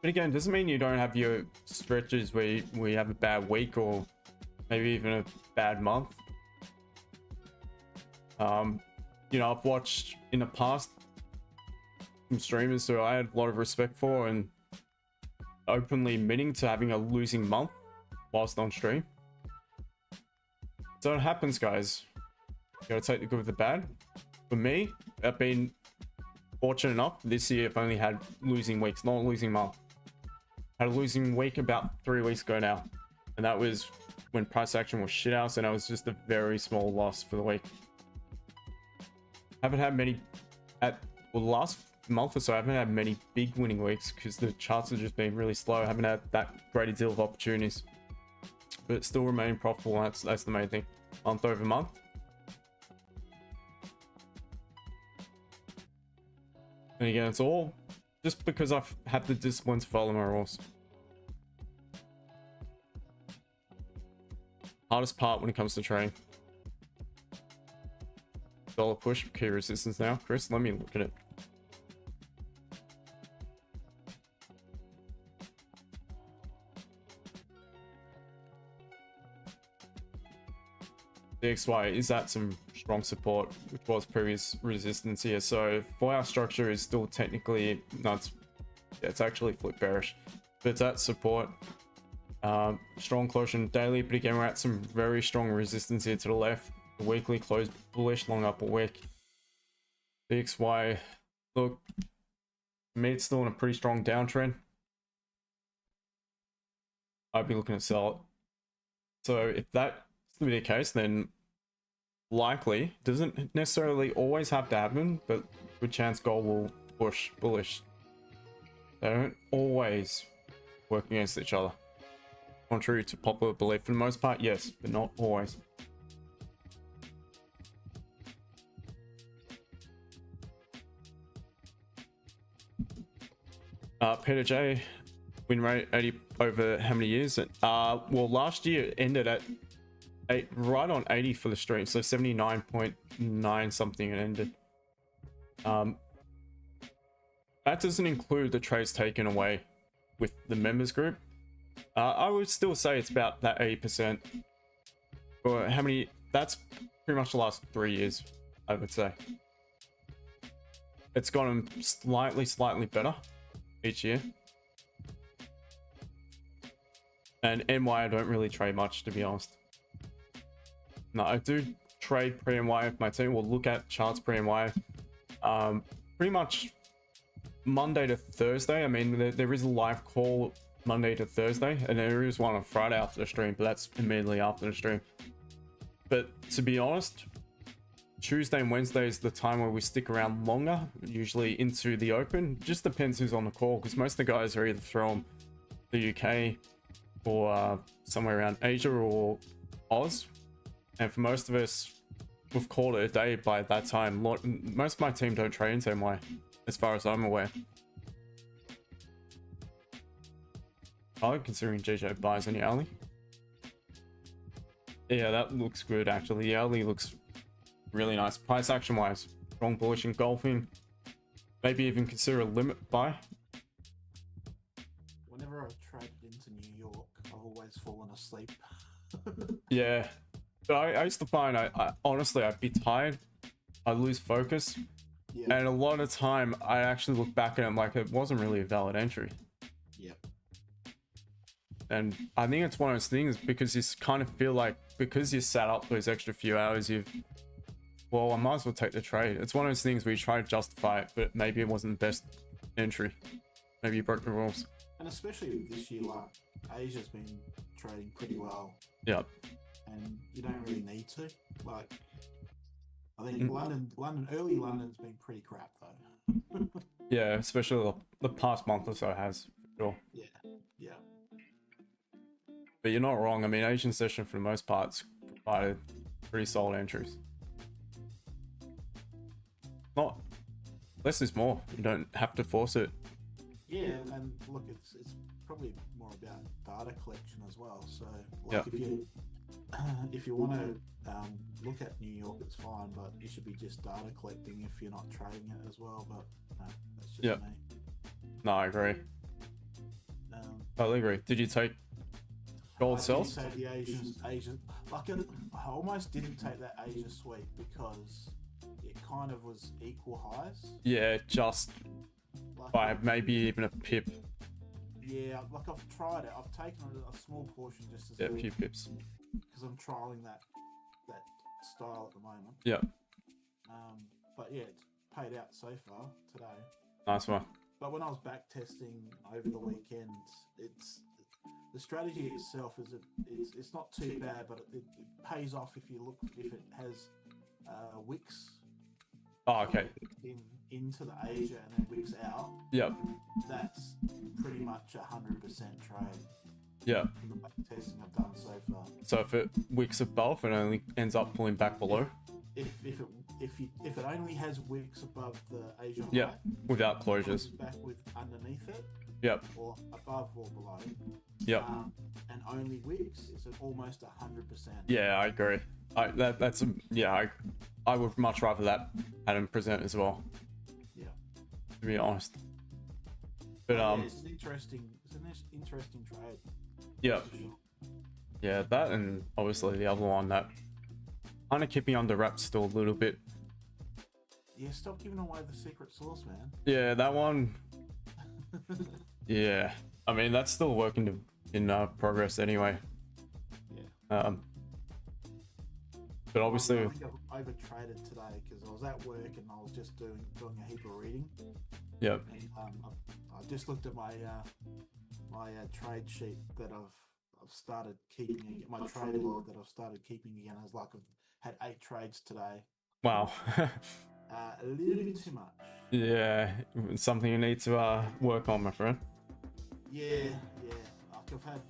But again, doesn't mean you don't have your stretches where you have a bad week or maybe even a bad month. You know, I've watched in the past some streamers who I had a lot of respect for and openly admitting to having a losing month whilst on stream. So it happens, guys. You gotta take the good with the bad. For me, I've been fortunate enough this year. I've only had losing weeks, not a losing month. Had a losing week about 3 weeks ago now, and that was when price action was shit house, and I was just a very small loss for the week. haven't had many the last month or so. I haven't had many big winning weeks because the charts have just been really slow. I haven't had that great a deal of opportunities, but still remain profitable. That's the main thing. Month over month. And again, it's all just because I've had the discipline to follow my rules. Hardest part when it comes to trading. Dollar push, key resistance now. Chris, let me look at it. DXY is at some strong support, which was previous resistance here. So 4-hour structure is still technically nuts. It's actually flip bearish, but it's at support. Strong closure daily, but again, we're at some very strong resistance here to the left. The weekly closed bullish, long upper wick. DXY, look, to me, it's still in a pretty strong downtrend. I'd be looking to sell it. So if that's to be the case, then likely, doesn't necessarily always have to happen, but good chance gold will push bullish. They don't always work against each other. Contrary to popular belief, for the most part, yes, but not always. Peter J, win rate 80 over how many years? Well, last year it ended at right on 80 for the stream, so 79.9 something it ended. That doesn't include the trades taken away with the members group. I would still say it's about that 80%. Or how many? That's pretty much the last 3 years, I would say. It's gotten slightly better each year. And NY, I don't really trade much, to be honest. No, I do trade pre-NY with my team. We'll look at charts pre-NY. Pretty much Monday to Thursday. I mean, there is a live call Monday to Thursday, and there is one on Friday after the stream, but that's immediately after the stream. But to be honest, Tuesday and Wednesday is the time where we stick around longer, usually into the open. Just depends who's on the call, because most of the guys are either from the UK or somewhere around Asia or Oz. And for most of us, we've called it a day by that time. Most of my team don't trade in the same way, as far as I'm aware. I'm considering JJ buys any alley. Yeah, that looks good actually. The alley looks really nice. Price action wise, strong bullish engulfing. Maybe even consider a limit buy. Whenever I've traded into New York, I've always fallen asleep. Yeah, but I used to find I honestly I'd be tired, I'd lose focus, Yeah. and a lot of time I actually look back at it like it wasn't really a valid entry. Yep. And I think it's one of those things because you kind of feel like because you sat up those extra few hours, well, I might as well take the trade. It's one of those things where you try to justify it, but maybe it wasn't the best entry. Maybe you broke the rules. And especially this year, like Asia's been trading pretty well. Yep. And you don't really need to. Like, I think early London's been pretty crap though. Yeah, especially the past month or so has, for sure. Yeah. Yeah. But you're not wrong. I mean, Asian session for the most part provided pretty solid entries. Not less is more. You don't have to force it. Yeah, and look, it's probably more about data collection as well. So, Yeah. like, if you want to look at New York, it's fine, but you should be just data collecting if you're not trading it as well. But no, that's just me. No, I agree. Totally agree. Did you take gold sells? I did take the Asian. Like, I almost didn't take that Asia sweep because it kind of was equal highs. Yeah, just Like, by maybe even a pip. Yeah, like I've tried it. I've taken a small portion just as Yeah, a few pips. because I'm trialing that style at the moment. Yeah. But yeah, it's paid out so far today. Nice one. But when I was back testing over the weekend, the strategy itself it's not too bad, but it pays off if it has wicks. Oh, okay. into the Asia and then wicks out, Yep. that's pretty much 100% trade Yeah. from the back testing I've done so far. So if it wicks above and only ends up pulling back below. If it only has wicks above the Asia Yeah. high, Without closures. back with underneath it, Yep. or above or below, Yep. and only wicks, it's at almost 100%. Yeah, I agree. I would much rather that pattern present as well, Yeah. to be honest. But Yeah, it's an interesting trade. yeah, For sure. yeah, that and obviously the other one that kind of keep me under wraps still a little bit. Yeah, stop giving away the secret sauce, man. Yeah, that one. Yeah, I mean that's still working in progress anyway. Yeah. But obviously, I think I've overtraded today because I was at work and I was just doing a heap of reading. yep. And I just looked at my trade sheet that I've started keeping again, my trade log that I've started keeping again. I was like, I've had 8 trades today. Wow. A little bit too much. Yeah, it's something you need to work on, my friend. Yeah. Like I've had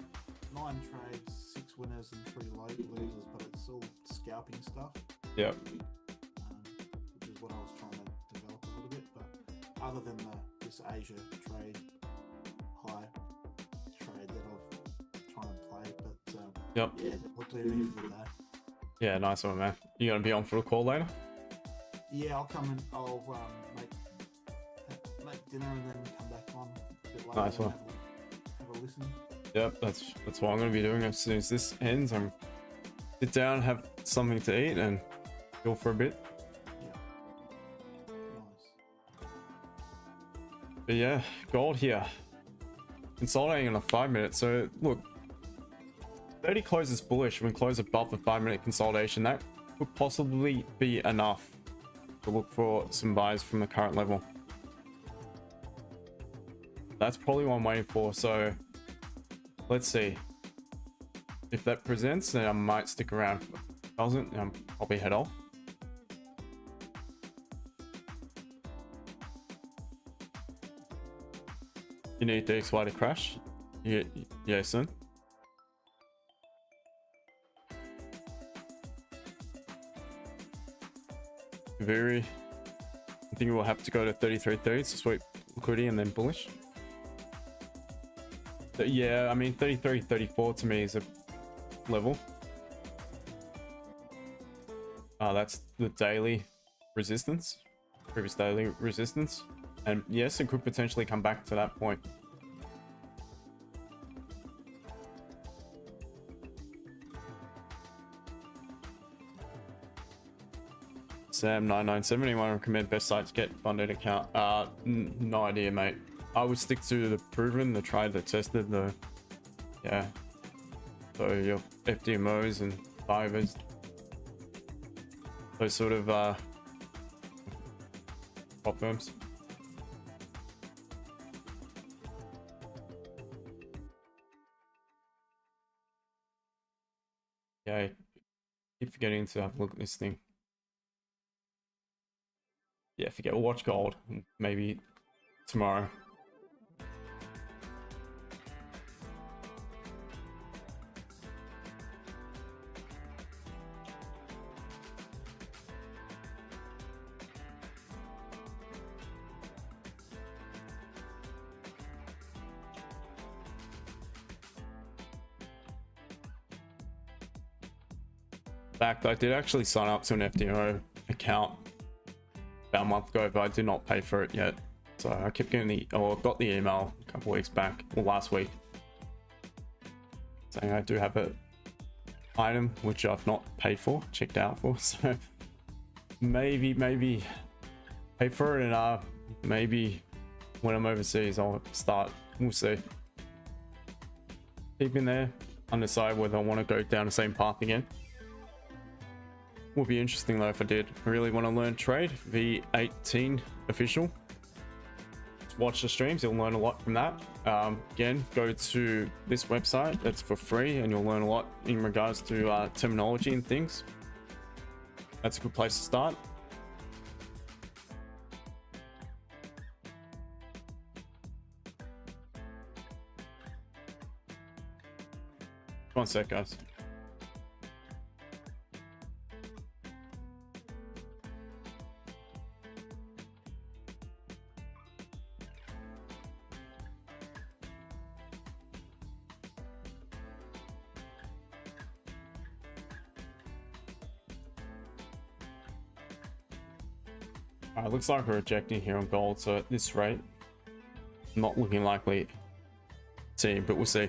9 trades, 6 winners and 3 losers, but it's all scalping stuff. Yep. Which is what I was trying to develop a little bit. But other than this Asia trade, high trade that I've trying to play, but Yep. yeah, what do you need for the day? Yeah, nice one, man. You gonna be on for a call later? Yeah, I'll come and I'll make dinner and then come back on a bit later. Nice and one. Have a listen. Yep, that's what I'm gonna be doing as soon as this ends. I'm sit down, have something to eat, and chill for a bit. Yeah. Nice. But yeah, gold here. Consolidating in a 5 minute. So look, 30 closes bullish. When close above the 5 minute consolidation, that could possibly be enough to look for some buys from the current level. That's probably what I'm waiting for. So let's see if that presents, then I might stick around. If it doesn't, I'm probably head off. You need DXY to crash? Yeah, son. I think we'll have to go to 33.30 to sweep liquidity and then bullish. But yeah, I mean 33.34 to me is a level. That's the daily resistance, previous daily resistance, and yes, it could potentially come back to that point. Sam 9970, anyone recommend best site to get funded account? No idea, mate. I would stick to the proven, the tried, the tested, the yeah. So your FDMOs and Fivers, those sort of prop firms. Yeah, I keep forgetting to have a look at this thing. Yeah, forget. We'll watch gold maybe tomorrow. Fact, I did actually sign up to an FDO account about a month ago, but I did not pay for it yet. So I kept getting got the email a couple weeks back, or last week, saying I do have an item which I've not paid for, checked out for. So maybe pay for it, and maybe when I'm overseas I'll start. We'll see. Keep in there, undecided whether I want to go down the same path again. Would be interesting though if I did. I really want to learn trade. V18 official. Just watch the streams, you'll learn a lot from that. Again, go to this website, that's for free, and you'll learn a lot in regards to terminology and things. That's a good place to start. One sec, guys. Alright, looks like we're rejecting here on gold, so at this rate, not looking likely to see, but we'll see.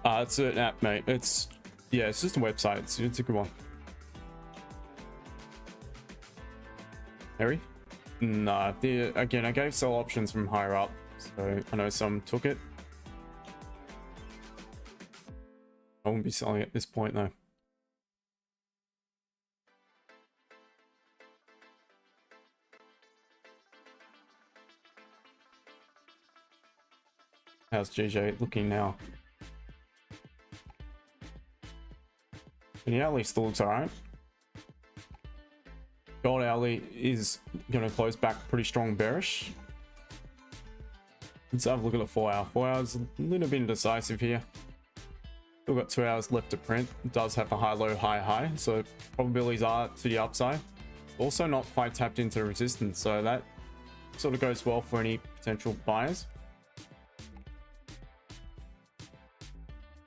It's an app, mate. It's just a website. It's a good one. Harry? Nah, again, I gave sell options from higher up, so I know some took it. I won't be selling at this point though. How's GJ looking now? And the hourly still looks alright. Gold hourly is going to close back pretty strong bearish. Let's have a look at the 4 hour. 4 hours a little bit indecisive here. Still got 2 hours left to print. It does have a high, low, high, high. So probabilities are to the upside. Also not quite tapped into resistance. So that sort of goes well for any potential buyers.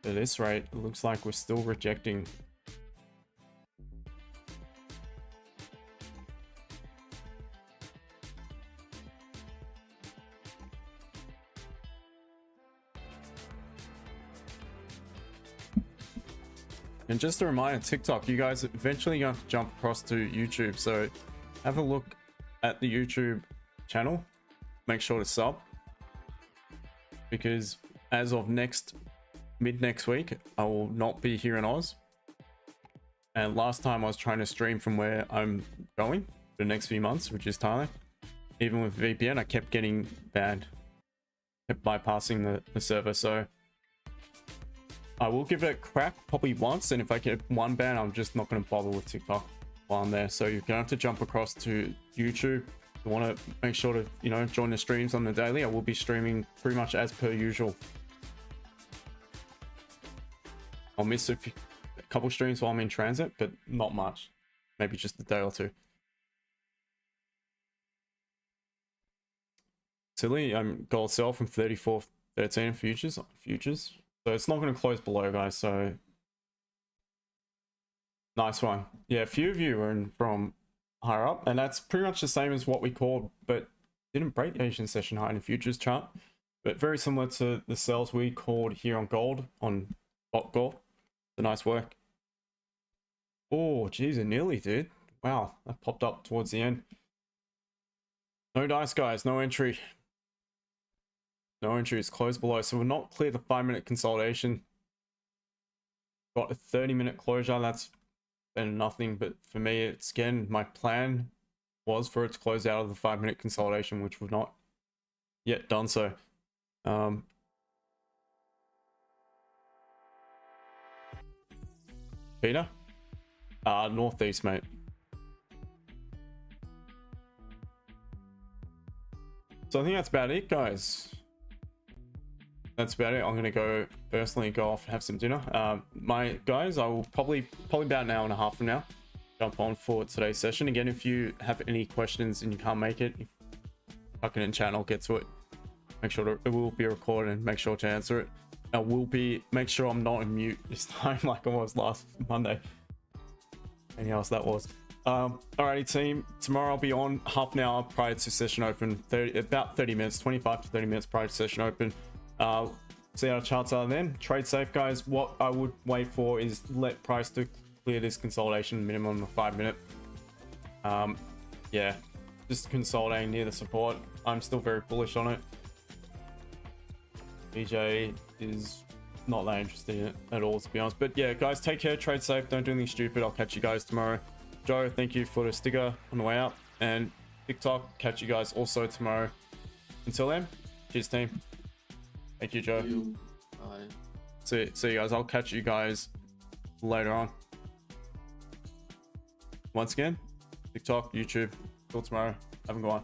At this rate, it looks like we're still rejecting. And just a reminder, TikTok, you guys eventually going to jump across to YouTube. So have a look at the YouTube channel. Make sure to sub. Because as of mid next week, I will not be here in Oz. And last time I was trying to stream from where I'm going for the next few months, which is Thailand. Even with VPN, I kept getting banned. Kept bypassing the server. So I will give it a crack probably once, and if I get one ban, I'm just not going to bother with TikTok while I'm there. So you're going to have to jump across to YouTube. You want to make sure to, you know, join the streams on the daily. I will be streaming pretty much as per usual. I'll miss a couple streams while I'm in transit, but not much. Maybe just a day or two. Silly, I'm gold sell from 34.13 futures. So it's not going to close below, guys. So nice one. Yeah, a few of you are in from higher up, and that's pretty much the same as what we called, but didn't break the Asian session high in the futures chart. But very similar to the sells we called here on gold, on spot gold. So nice work. Oh, geez, it nearly did. Wow, that popped up towards the end. No dice, guys. No entry. No entry is closed below, so we're not clear the 5-minute consolidation. Got a 30-minute closure. That's been nothing, but for me, it's again, my plan was for it to close out of the 5-minute consolidation, which we've not yet done so. Peter? Northeast, mate. So I think that's about it, guys. That's about it. I'm gonna go personally go off and have some dinner. My guys, I will probably about an hour and a half from now jump on for today's session. Again, if you have any questions and you can't make it, tuck it in chat and I'll get to it. Make sure it will be recorded and make sure to answer it. I will make sure I'm not on mute this time like I was last Monday. Anything else that was. Alrighty team, tomorrow I'll be on half an hour prior to session open, about 30 minutes, 25 to 30 minutes prior to session open. See how the charts are then. Trade safe, guys. What I would wait for is let price to clear this consolidation minimum of 5 minute. Yeah, just consolidating near the support. I'm still very bullish on it. BJ is not that interested in it at all, to be honest. But yeah, guys, take care, trade safe, don't do anything stupid. I'll catch you guys tomorrow. Joe, thank you for the sticker on the way out, and TikTok, catch you guys also tomorrow. Until then, cheers team. Thank you, Joe. Bye. See you guys. I'll catch you guys later on. Once again, TikTok, YouTube. Till tomorrow. Have a good one.